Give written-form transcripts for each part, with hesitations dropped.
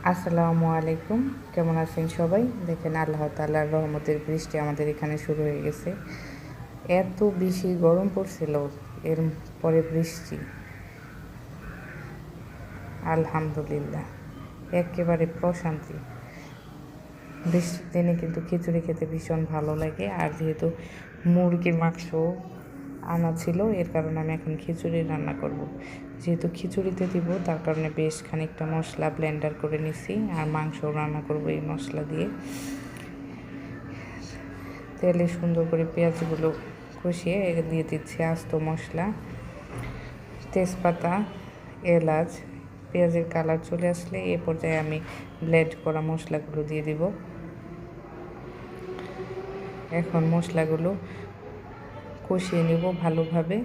আসসালামু আলাইকুম। কেমন আছেন সবাই? দেখেন আল্লাহ তাআলার রহমতের বৃষ্টি আমাদের এখানে শুরু হয়ে গেছে। এত বেশি গরম পড়ছিল, এর পরে বৃষ্টি। আলহামদুলিল্লাহ, একেবারে প্রশান্তি। বৃষ্টির দিনে কিন্তু খিচুড়ি খেতে ভীষণ ভালো লাগে। আর যেহেতু মুরগির মাংস আনা ছিল, এর কারণে আমি এখন খিচুড়ি রান্না করব। যেহেতু খিচুড়িতে দিব, তার কারণে বেশ খানিকটা মশলা ব্লেন্ডার করে নিছি। আর মাংস রান্না করব এই মশলা দিয়ে। তেলে সুন্দর করে পেঁয়াজগুলো কষিয়ে দিয়ে দিচ্ছি আস্ত মশলা, তেজপাতা, এলাচ। পেঁয়াজের কালার চলে আসলে এ পর্যায়ে আমি ব্লেন্ড করা মশলাগুলো দিয়ে দিব। এখন মশলাগুলো কষিয়ে নেব ভালোভাবে।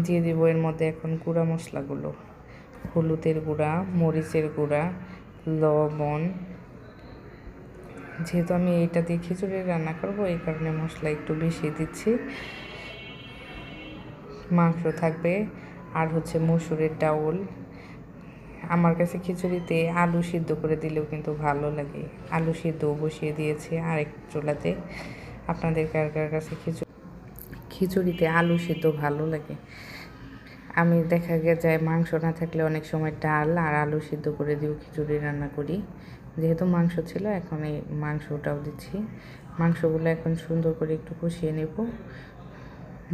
দিয়ে দিব এর মধ্যে এখন গুঁড়া মশলাগুলো, হলুদের গুঁড়া, মরিচের গুঁড়া, লবণ। যেহেতু আমি এটা দিয়ে খিচুড়ি রান্না করব, এই কারণে মশলা একটু বেশি দিচ্ছি। মাংস থাকবে আর হচ্ছে মসুরের ডাউল। আমার কাছে খিচুড়িতে আলু সিদ্ধ করে দিলেও কিন্তু ভালো লাগে। আলু সিদ্ধ বসিয়ে দিয়েছি আরেক চুলাতে। আপনাদের কার কার কাছে খিচুড়িতে আলু সিদ্ধ ভালো লাগে? আমি দেখা যায় মাংস না থাকলে অনেক সময় ডাল আর আলু সিদ্ধ করে দিয়েও খিচুড়ি রান্না করি। যেহেতু মাংস ছিল, এখন এই মাংসটাও দিচ্ছি। মাংসগুলো এখন সুন্দর করে একটু কষিয়ে নেব।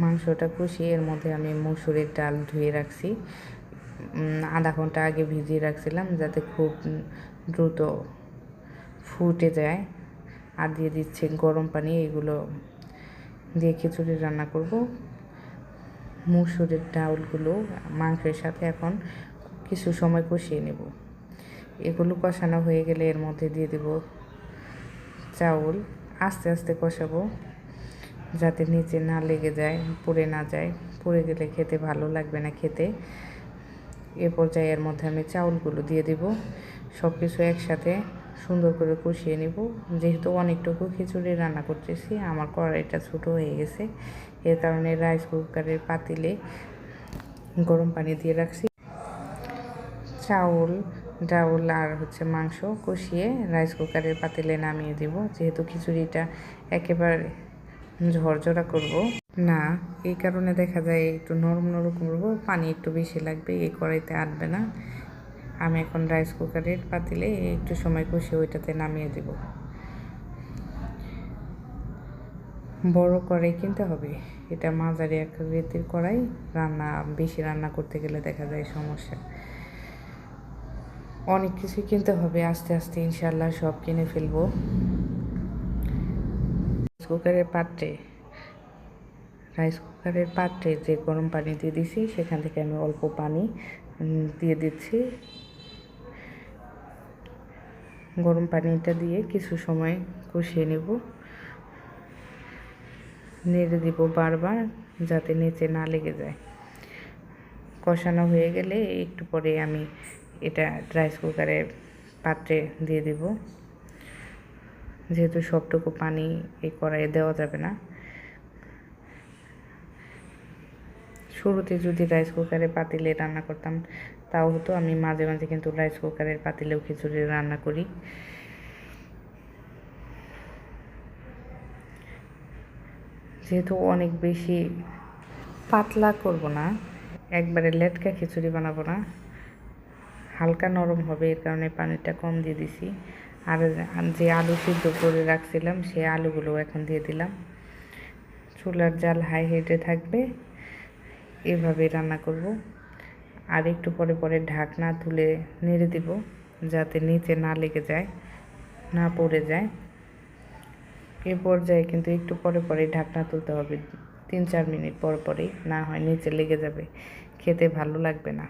মাংসটা কষিয়ে এর মধ্যে আমি মসুরের ডাল ধুয়ে রাখছি, আধা ঘন্টা আগে ভিজিয়ে রাখছিলাম, যাতে খুব দ্রুত ফুটে যায়। আর দিয়ে দিচ্ছি গরম পানি। এগুলো দিয়ে খিচুড়ি রান্না করব। মসুরের ডাউলগুলো মাংসের সাথে এখন কিছু সময় কষিয়ে নেব। এগুলো কষানো হয়ে গেলে এর মধ্যে দিয়ে দেব চাউল। আস্তে আস্তে কষাবো, যাতে নিচে না লেগে যায়, পুড়ে না যায়। পুড়ে গেলে খেতে ভালো লাগবে না খেতে। এ পর্যায়ে এর মধ্যে আমি চাউলগুলো দিয়ে দেব। সব কিছু একসাথে সুন্দর করে কষিয়ে নেব। যেহেতু অনেকটুকু খিচুড়ি রান্না করতেছি, আমার কড়াইটা ছোটো হয়ে গেছে, এর কারণে রাইস কুকারের পাতিলে গরম পানি দিয়ে রাখছি। চাউল, ডাউল আর হচ্ছে মাংস কষিয়ে রাইস কুকারের পাতিলে নামিয়ে দেব। যেহেতু খিচুড়িটা একেবারে ঝরঝরা করব না, এই কারণে দেখা যায় একটু নরম নরম করব, পানি একটু বেশি লাগবে, এই কড়াইতে আটবে না। আমি এখন রাইস কুকারের পাতিলে একটু সময় কষিয়ে ওইটাতে নামিয়ে দেব। বড় কড়াই কিনতে হবে, এটা মাঝারি আকৃতির কড়াই। বেশি রান্না করতে গেলে দেখা যায় সমস্যা। অনেক কিছুই কিনতে হবে, আস্তে আস্তে ইনশাল্লাহ সব কিনে ফেলবো। রাইস কুকারের পাত্রে যে গরম পানি দিয়ে দিছি, সেখান থেকে আমি অল্প পানি দিয়ে দিচ্ছি। গরম পানিটা দিয়ে কিছু সময় কষিয়ে নেব। নেড়ে দিব বারবার, যাতে নিচে না লেগে যায়। কষানো হয়ে গেলে একটু পরে আমি এটা রাইস কুকারের পাত্রে দিয়ে দিব। যেহেতু সবটুকু পানি এই কড়াইয়ে দেওয়া যাবে না। শুরুতে যদি রাইস কুকারে পাতিলে রান্না করতাম তাও হতো। আমি মাঝে মাঝে কিন্তু রাইস কুকারের পাতিলেও খিচুড়ি রান্না করি। যেহেতু অনেক বেশি পাতলা করব না, একবারে লেটকা খিচুড়ি বানাবো না, হালকা নরম হবে, এর কারণে পানিটা কম দিয়ে দিছি। আর যে আলু সিদ্ধ করে রাখছিলাম, সেই আলুগুলো এখন দিয়ে দিলাম। চুলার জাল হাই হিটে থাকবে, এভাবে রান্না করব। আর একটু পরে পরে ঢাকনা তুলে নেড়ে দিব, যাতে নিচে না লেগে যায়, না পড়ে যায়। এ পর্যায়ে কিন্তু একটু পরে পরে ঢাকনা তুলতে হবে, 3-4 মিনিট পর পরেই, না হয় নিচে লেগে যাবে, খেতে ভালো লাগবে না।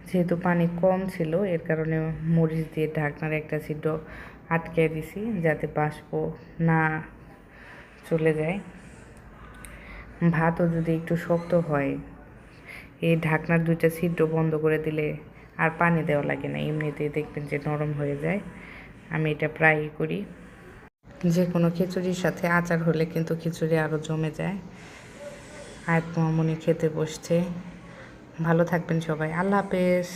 যেহেতু পানি কম ছিল, এর কারণে মরিচ দিয়ে ঢাকনার একটা ছিদ্র আটকে দিছি, যাতে বাষ্প না চলে যায়। ভাতও যদি একটু শক্ত হয়, এই ঢাকনার 2টা ছিদ্র বন্ধ করে দিলে আর পানি দেওয়া লাগে না, এমনিতেই দেখবেন যে নরম হয়ে যায়। আমি এটা প্রায়ই করি। যে কোনো খিচুড়ির সাথে আচার হলে কিন্তু খিচুড়ি আরও জমে যায়। আয়াত মামুনি খেতে বসছে। ভালো থাকবেন সবাই, আল্লাহ হাফেজ।